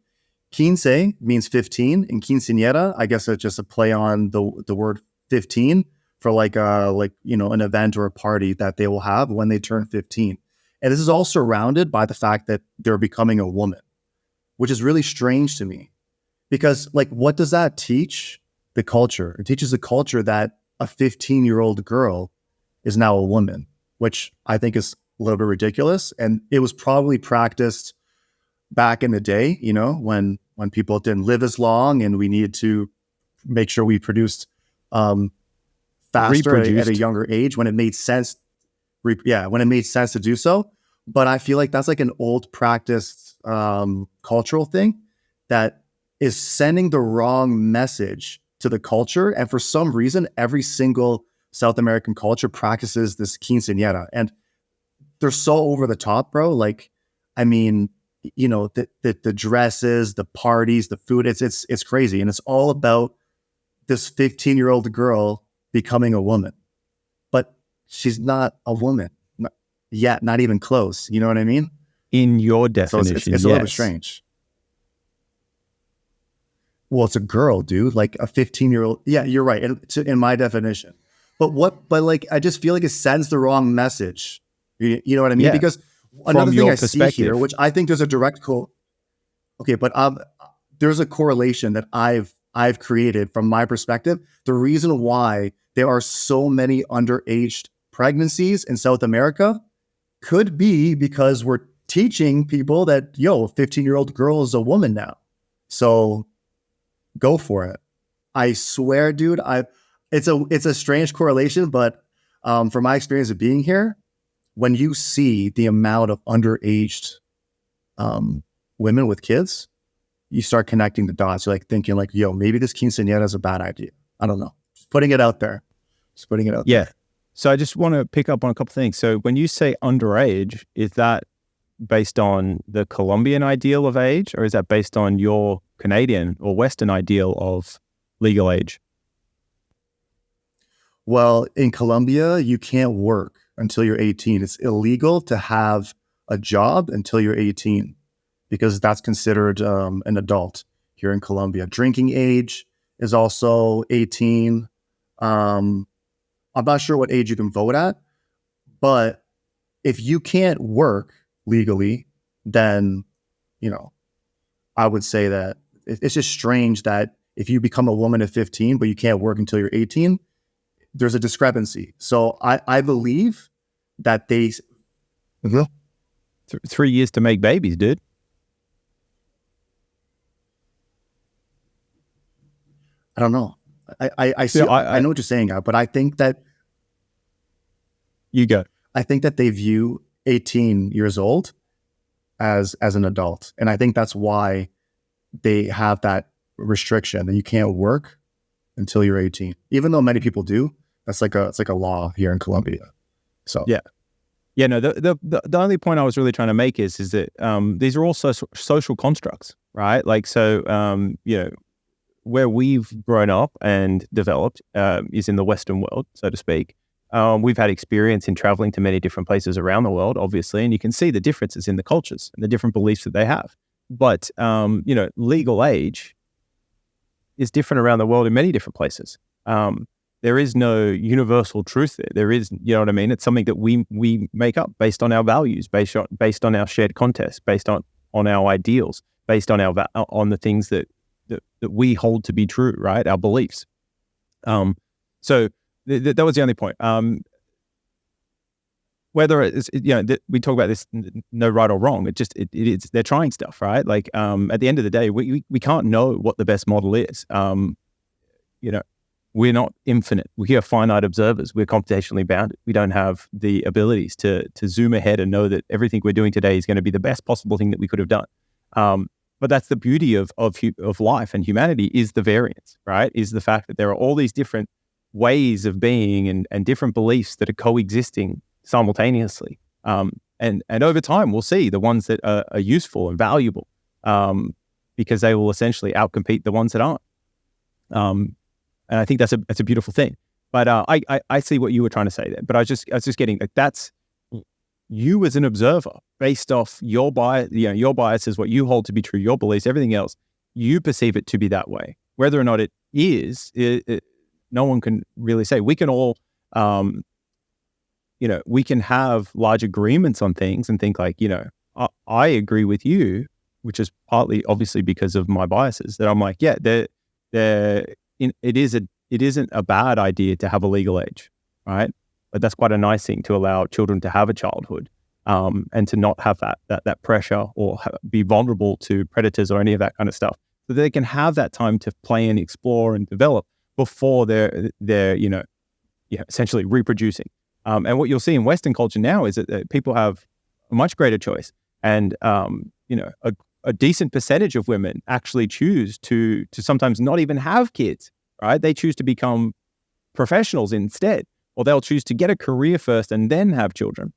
quince means 15, and quinceañera, I guess it's just a play on the word 15 for an event or a party that they will have when they turn 15. And this is all surrounded by the fact that they're becoming a woman, which is really strange to me. Because what does that teach the culture? It teaches the culture that a 15-year-old girl is now a woman, which I think is a little bit ridiculous. And it was probably practiced back in the day, when people didn't live as long and we needed to make sure we produced faster at a Reproduced. younger age when it made sense. When it made sense to do so. But I feel like that's like an old practice cultural thing that is sending the wrong message to the culture. And for some reason, every single South American culture practices this quinceañera. And they're so over the top, bro. Like, I mean, you know, the dresses, the parties, the food, it's crazy. And it's all about this 15-year-old girl becoming a woman. But she's not a woman yet, not even close. You know what I mean? In your definition, so it's a little bit strange. Well, it's a girl, dude, like a 15-year-old. Yeah, you're right. In my definition. But like, I just feel like it sends the wrong message. You know what I mean? Yeah. Because another thing I see here, which I think there's a direct there's a correlation that I've created from my perspective. The reason why there are so many underage pregnancies in South America could be because we're teaching people that, a 15-year-old girl is a woman now. So go for it. I swear, dude, it's a strange correlation, but from my experience of being here, when you see the amount of underaged women with kids, you start connecting the dots. You're like thinking like, maybe this quinceañera is a bad idea. I don't know. Just putting it out there. Yeah. So I just want to pick up on a couple of things. So when you say underage, is that based on the Colombian ideal of age, or is that based on your Canadian or Western ideal of legal age? Well, in Colombia, you can't work until you're 18. It's illegal to have a job until you're 18 because that's considered an adult here in Colombia. Drinking age is also 18. I'm not sure what age you can vote at, but if you can't work legally, then, I would say that it's just strange that if you become a woman at 15, but you can't work until you're 18, there's a discrepancy. So I believe that they... 3 years to make babies, dude. I don't know. I see. I know what you're saying, but I think that you go. I think that they view 18 years old as an adult, and I think that's why they have that restriction that you can't work until you're 18. Even though many people do, it's like a law here in Colombia. So yeah. No. The only point I was really trying to make is that these are all social constructs, right? Like so, where we've grown up and developed is in the Western world, so to speak. We've had experience in traveling to many different places around the world, obviously, and you can see the differences in the cultures and the different beliefs that they have. But, legal age is different around the world in many different places. There is no universal truth there. There is, you know what I mean? It's something that we make up based on our values, based on our shared context, based on our ideals, based on on the things that we hold to be true, right? Our beliefs. So that was the only point. Whether it's, we talk about this, no right or wrong. It's they're trying stuff, right? Like, at the end of the day, we can't know what the best model is. We're not infinite. We are finite observers. We're computationally bounded. We don't have the abilities to zoom ahead and know that everything we're doing today is going to be the best possible thing that we could have done. But that's the beauty of life and humanity, is the variance, right? Is the fact that there are all these different ways of being and different beliefs that are coexisting simultaneously. And over time, we'll see the ones that are useful and valuable, because they will essentially outcompete the ones that aren't. And I think that's a beautiful thing. But I see what you were trying to say there. But I was just getting like, that's you as an observer, based off your bias. Your bias is what you hold to be true. Your beliefs, everything else, you perceive it to be that way. Whether or not it is, no one can really say. We can all, we can have large agreements on things and think like, I agree with you, which is partly obviously because of my biases, that I'm like, yeah, it isn't a bad idea to have a legal age, right? But that's quite a nice thing, to allow children to have a childhood, and to not have that pressure or be vulnerable to predators or any of that kind of stuff, so they can have that time to play and explore and develop before they're essentially reproducing. And what you'll see in Western culture now is that people have a much greater choice, and a decent percentage of women actually choose to sometimes not even have kids. Right? They choose to become professionals instead, or they'll choose to get a career first and then have children.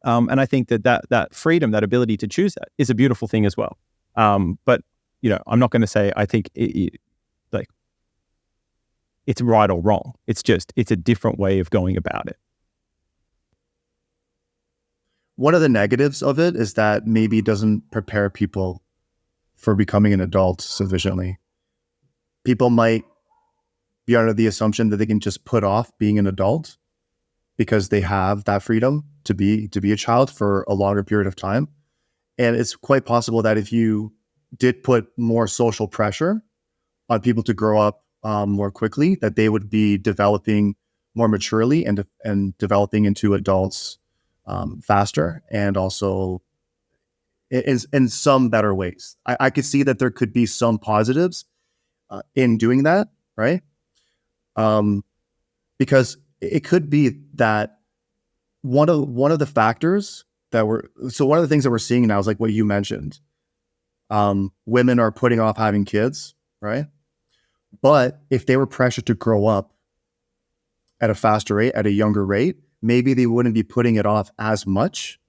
And I think that freedom, that ability to choose that, is a beautiful thing as well. But I'm not going to say I think it's right or wrong. It's a different way of going about it. One of the negatives of it is that maybe it doesn't prepare people for becoming an adult sufficiently. People might be under the assumption that they can just put off being an adult because they have that freedom to be a child for a longer period of time. And it's quite possible that if you did put more social pressure on people to grow up more quickly, that they would be developing more maturely and developing into adults faster, and also in some better ways. I could see that there could be some positives in doing that, right? Because it could be that one of the factors one of the things that we're seeing now is like what you mentioned. Women are putting off having kids, right? But if they were pressured to grow up at a faster rate, at a younger rate, maybe they wouldn't be putting it off as much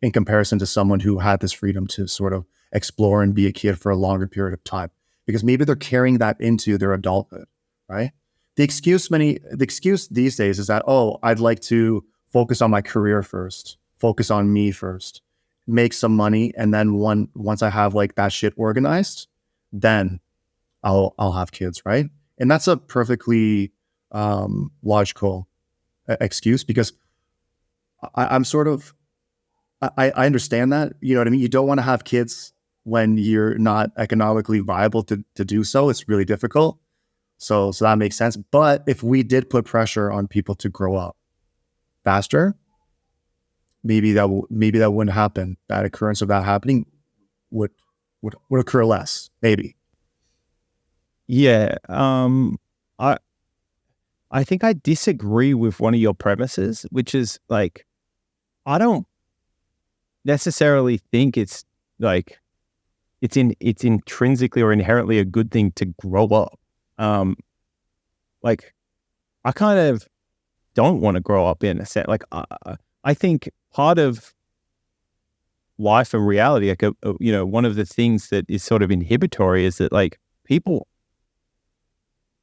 in comparison to someone who had this freedom to sort of explore and be a kid for a longer period of time, because maybe they're carrying that into their adulthood, right? The excuse these days is that, I'd like to focus on my career first, focus on me first, make some money, and then once I have like that shit organized, then I'll have kids, right? And that's a perfectly logical excuse, because I'm sort of I understand that, you know what I mean? You don't want to have kids when you're not economically viable to do so. It's really difficult. So that makes sense. But if we did put pressure on people to grow up faster, maybe that wouldn't happen. That occurrence of that happening would occur less, maybe. Yeah. I think I disagree with one of your premises, which is like, I don't necessarily think it's like it's intrinsically or inherently a good thing to grow up. Like, I kind of don't want to grow up in a sense. Like, I think part of life and reality, like, one of the things that is sort of inhibitory is that like people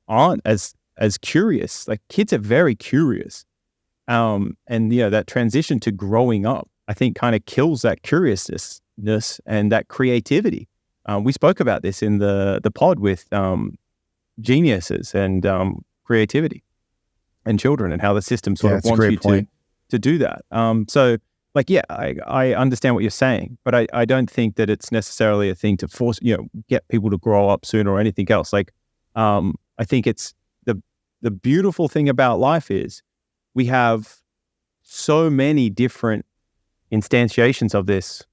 aren't as curious. Like, kids are very curious. And that transition to growing up, I think, kind of kills that curiousness and that creativity. We spoke about this in the pod with geniuses and creativity and children, and how the system sort of wants you to do that. So like, yeah, I understand what you're saying, but I don't think that it's necessarily a thing to force, get people to grow up sooner or anything else. Like, I think it's the beautiful thing about life is we have so many different instantiations of this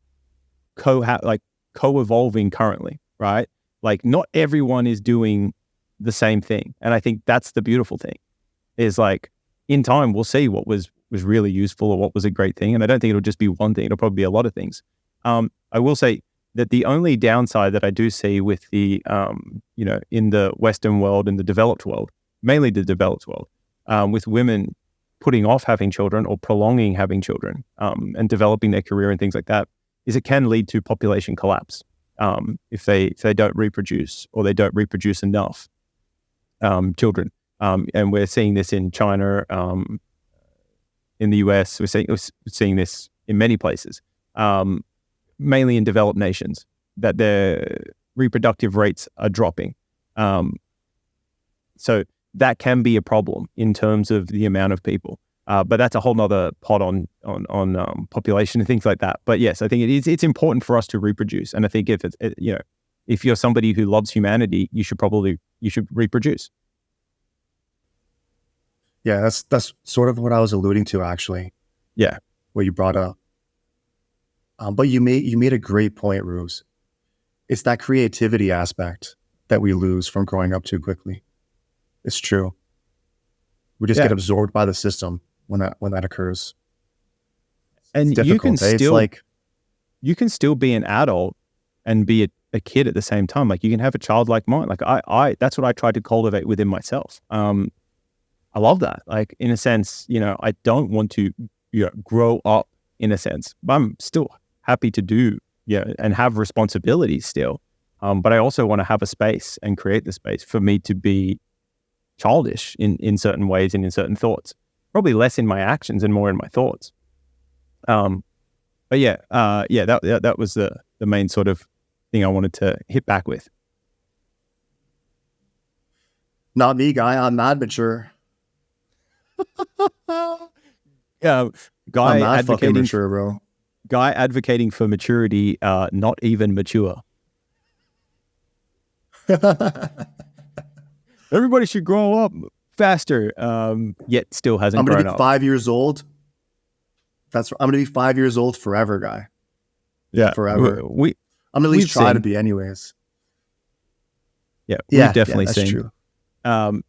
co-evolving currently, right? Like, not everyone is doing the same thing. And I think that's the beautiful thing, is like, in time, we'll see what was really useful or what was a great thing. And I don't think it'll just be one thing. It'll probably be a lot of things. I will say that the only downside that I do see with the, in the Western world and the developed world, mainly the developed world, with women putting off having children or prolonging having children and developing their career and things like that, is it can lead to population collapse if they don't reproduce, or they don't reproduce enough children. And we're seeing this in China, in the US. We're seeing this in many places, mainly in developed nations, that their reproductive rates are dropping. So that can be a problem in terms of the amount of people. But that's a whole nother pod on population and things like that. But yes, I think it's important for us to reproduce. And I think if you're somebody who loves humanity, you should reproduce. Yeah, that's sort of what I was alluding to, actually. Yeah, what you brought up. But you made a great point, Ruse. It's that creativity aspect that we lose from growing up too quickly. It's true. We just Yeah. get absorbed by the system when that occurs. And It's difficult. It's like, you can still be an adult and be a kid at the same time. Like you can have a childlike mind. Like I that's what I try to cultivate within myself. I love that. Like in a sense, I don't want to grow up in a sense, but I'm still happy to do and have responsibilities still. But I also want to have a space and create the space for me to be childish in certain ways and in certain thoughts. Probably less in my actions and more in my thoughts. But that was the main sort of thing I wanted to hit back with. not me, guy. I'm mad mature. Guy I'm not fucking advocating mature, bro. Guy advocating for maturity, not even mature. Everybody should grow up faster, yet still hasn't I'm grown gonna up. be 5 years old. I'm gonna be 5 years old forever, guy. Yeah, forever. I'm gonna at least try to be, anyways. Yeah, we've definitely that's seen. True.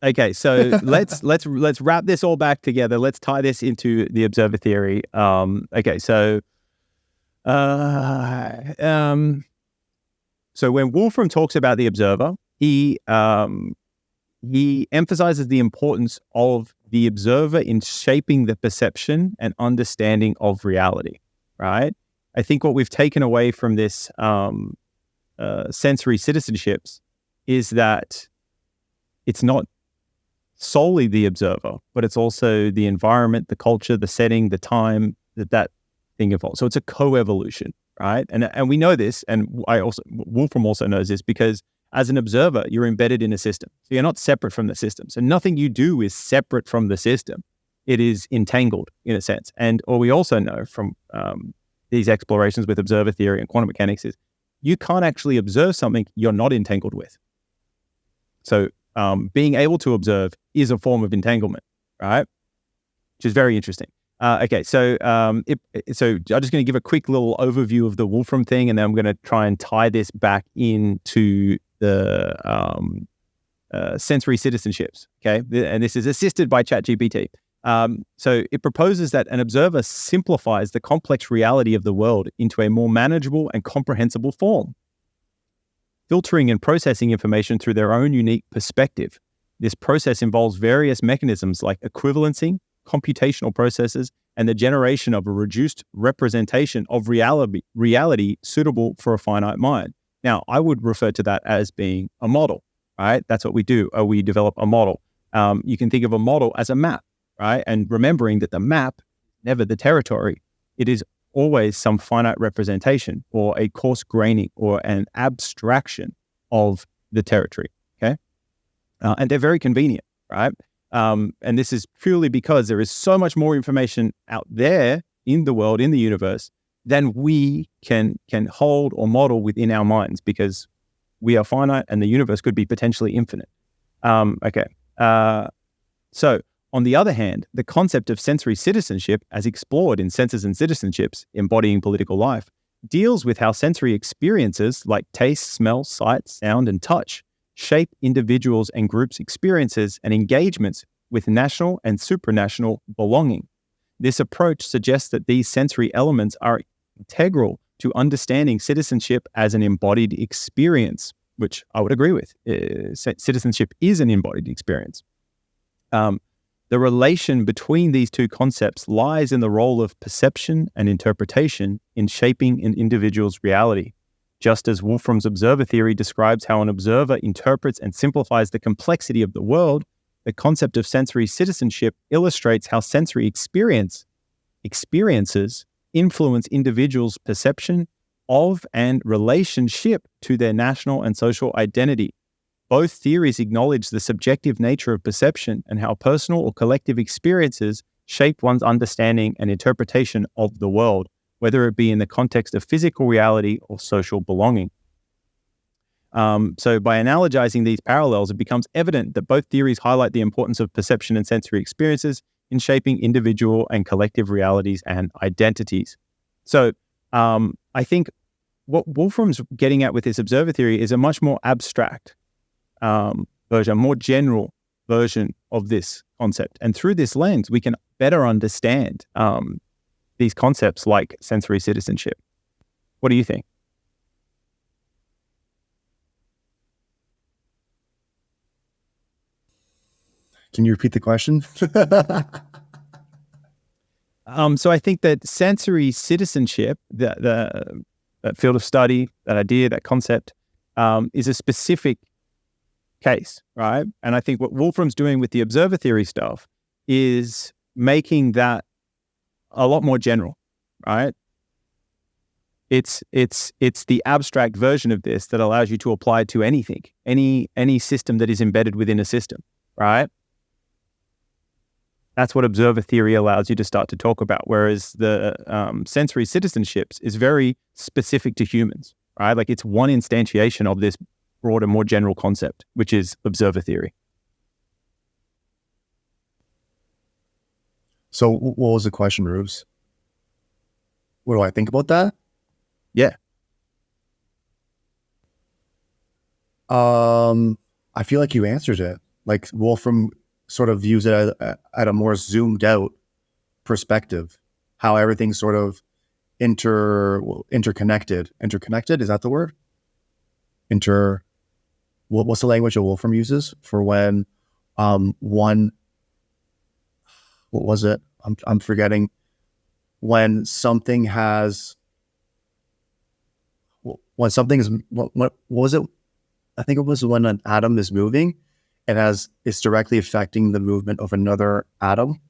Okay, so let's wrap this all back together. Let's tie this into the observer theory. Okay, so so when Wolfram talks about the observer, he emphasizes the importance of the observer in shaping the perception and understanding of reality. Right? I think what we've taken away from this sensory citizenships is that it's not solely the observer, but it's also the environment, the culture, the setting, the time that thing evolves. So it's a co-evolution, right? And we know this, and Wolfram also knows this, because as an observer, you're embedded in a system. So you're not separate from the system. So nothing you do is separate from the system. It is entangled in a sense. And what we also know from these explorations with observer theory and quantum mechanics is you can't actually observe something you're not entangled with. So being able to observe is a form of entanglement, right? Which is very interesting. Okay, so I'm just going to give a quick little overview of the Wolfram thing, and then I'm going to try and tie this back into the sensory citizenships. Okay, and this is assisted by ChatGPT. So it proposes that an observer simplifies the complex reality of the world into a more manageable and comprehensible form, filtering and processing information through their own unique perspective. This process involves various mechanisms like equivalency, computational processes, and the generation of a reduced representation of reality suitable for a finite mind. Now, I would refer to that as being a model, right? That's what we do. We develop a model. You can think of a model as a map, right? And remembering that the map, never the territory, it is always some finite representation or a coarse graining or an abstraction of the territory, okay? And they're very convenient, right? And this is purely because there is so much more information out there in the world, in the universe, than we can hold or model within our minds, because we are finite and the universe could be potentially infinite. So on the other hand, the concept of sensory citizenship, as explored in Senses and Citizenships, Embodying Political Life, deals with how sensory experiences like taste, smell, sight, sound, and touch shape individuals' and groups' experiences and engagements with national and supranational belonging. This approach suggests that these sensory elements are integral to understanding citizenship as an embodied experience, which I would agree with. Citizenship is an embodied experience. The relation between these two concepts lies in the role of perception and interpretation in shaping an individual's reality. Just as Wolfram's observer theory describes how an observer interprets and simplifies the complexity of the world, the concept of sensory citizenship illustrates how sensory experiences influence individuals' perception of and relationship to their national and social identity. Both theories acknowledge the subjective nature of perception and how personal or collective experiences shape one's understanding and interpretation of the world, whether it be in the context of physical reality or social belonging. So by analogizing these parallels, it becomes evident that both theories highlight the importance of perception and sensory experiences in shaping individual and collective realities and identities. So I think what Wolfram's getting at with this observer theory is a much more abstract version, a more general version of this concept. And through this lens, we can better understand these concepts like sensory citizenship. What do you think? Can you repeat the question? So I think that sensory citizenship, the field of study, that idea, that concept, is a specific case, right? And I think what Wolfram's doing with the observer theory stuff is making that a lot more general, right? It's the abstract version of this that allows you to apply it to anything, any system that is embedded within a system, right? That's what observer theory allows you to start to talk about. Whereas the sensory citizenships is very specific to humans, right? Like it's one instantiation of this broader, more general concept, which is observer theory. So what was the question, Rubes? What do I think about that? Yeah. I feel like you answered it. Like Wolfram sort of views it at a more zoomed out perspective, how everything's sort of interconnected. Interconnected, is that the word? What's the language that Wolfram uses for when one, what was it? I'm forgetting. When something is, what was it? I think it was when an atom is moving, it's directly affecting the movement of another atom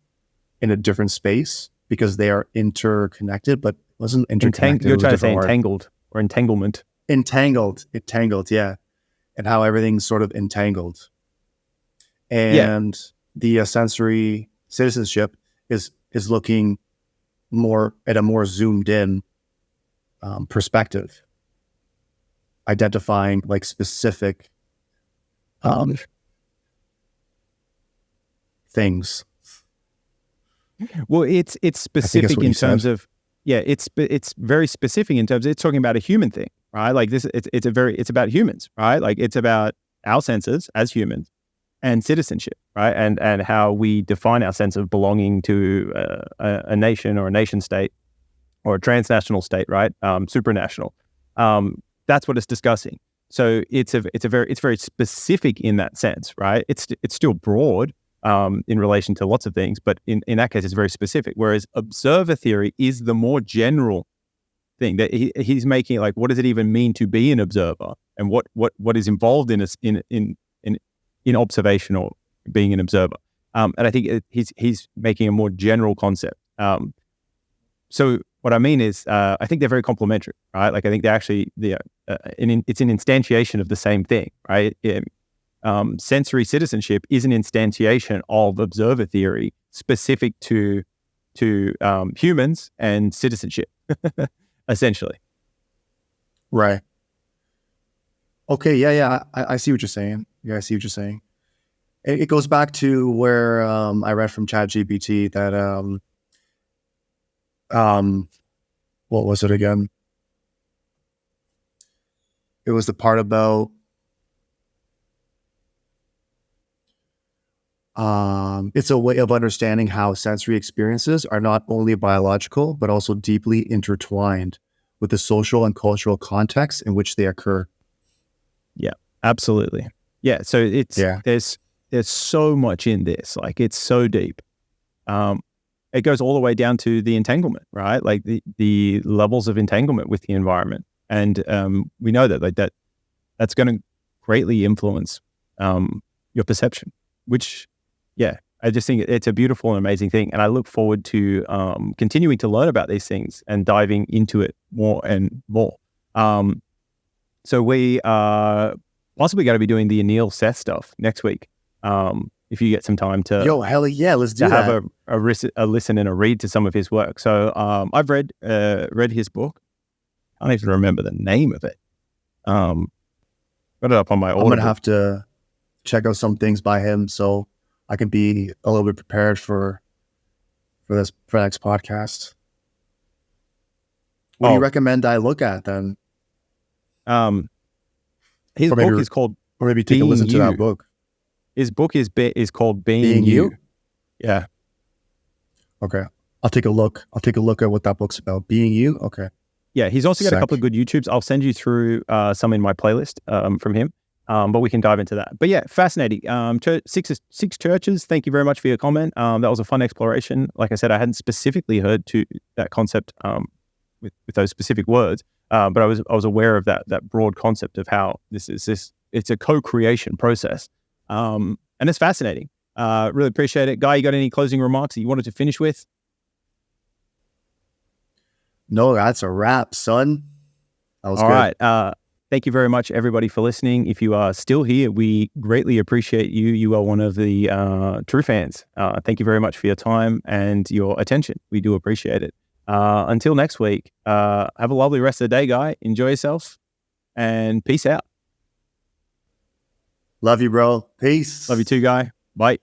in a different space because they are interconnected, but wasn't interconnected. You're trying to say entangled or entanglement. Entangled, yeah. And how everything's sort of entangled. And the sensory citizenship is looking more at a more zoomed in perspective, identifying like specific things. Well, it's specific in terms of it's very specific in terms of, it's talking about a human thing, right? Like this, it's about humans, right? Like it's about our senses as humans and citizenship, right? And how we define our sense of belonging to a nation or a nation state or a transnational state, right? Supranational. That's what it's discussing. So it's very specific in that sense, right? It's still broad in relation to lots of things, but in that case, it's very specific. Whereas observer theory is the more general thing that he's making. Like, what does it even mean to be an observer, and what is involved in observation or being an observer? And I think he's making a more general concept. So what I mean is, I think they're very complementary, right? Like I think they're actually it's an instantiation of the same thing, right? Sensory citizenship is an instantiation of observer theory specific to humans and citizenship, essentially. Right. Okay. Yeah. I see what you're saying. Yeah, I see what you're saying. It goes back to where I read from ChatGPT that what was it again? It was the part about it's a way of understanding how sensory experiences are not only biological, but also deeply intertwined with the social and cultural context in which they occur. Yeah, absolutely. Yeah. So there's so much in this, like it's so deep. It goes all the way down to the entanglement, right? Like the levels of entanglement with the environment. And we know that that's going to greatly influence your perception, which, I just think it's a beautiful and amazing thing. And I look forward to continuing to learn about these things and diving into it more and more. So we are possibly going to be doing the Anil Seth stuff next week. If you get some time to... Yo, hell yeah, let's do that. Have a listen and a read to some of his work. So I've read his book. I don't even remember the name of it. Got it up on my Audible. I'm going to have to check out some things by him so I can be a little bit prepared for the next podcast. What do you recommend I look at then? His book is called... Or maybe take a listen to that book. His book is called Being You. Yeah. Okay. I'll take a look. I'll take a look at what that book's about. Being You? Okay. Yeah, he's also got a Sick. couple of good YouTubes. I'll send you through some in my playlist from him, but we can dive into that. But yeah, fascinating. Six churches. Thank you very much for your comment. That was a fun exploration. Like I said, I hadn't specifically heard to that concept with those specific words, but I was aware of that broad concept of how it's a co-creation process, and it's fascinating. Really appreciate it, Guy. You got any closing remarks that you wanted to finish with? No, that's a wrap, son. That was All good. right. Thank you very much, everybody, for listening. If you are still here, we greatly appreciate you. You are one of the true fans. Thank you very much for your time and your attention. We do appreciate it. Until next week, have a lovely rest of the day, Guy. Enjoy yourself and peace out. Love you, bro. Peace. Love you too, Guy. Bye.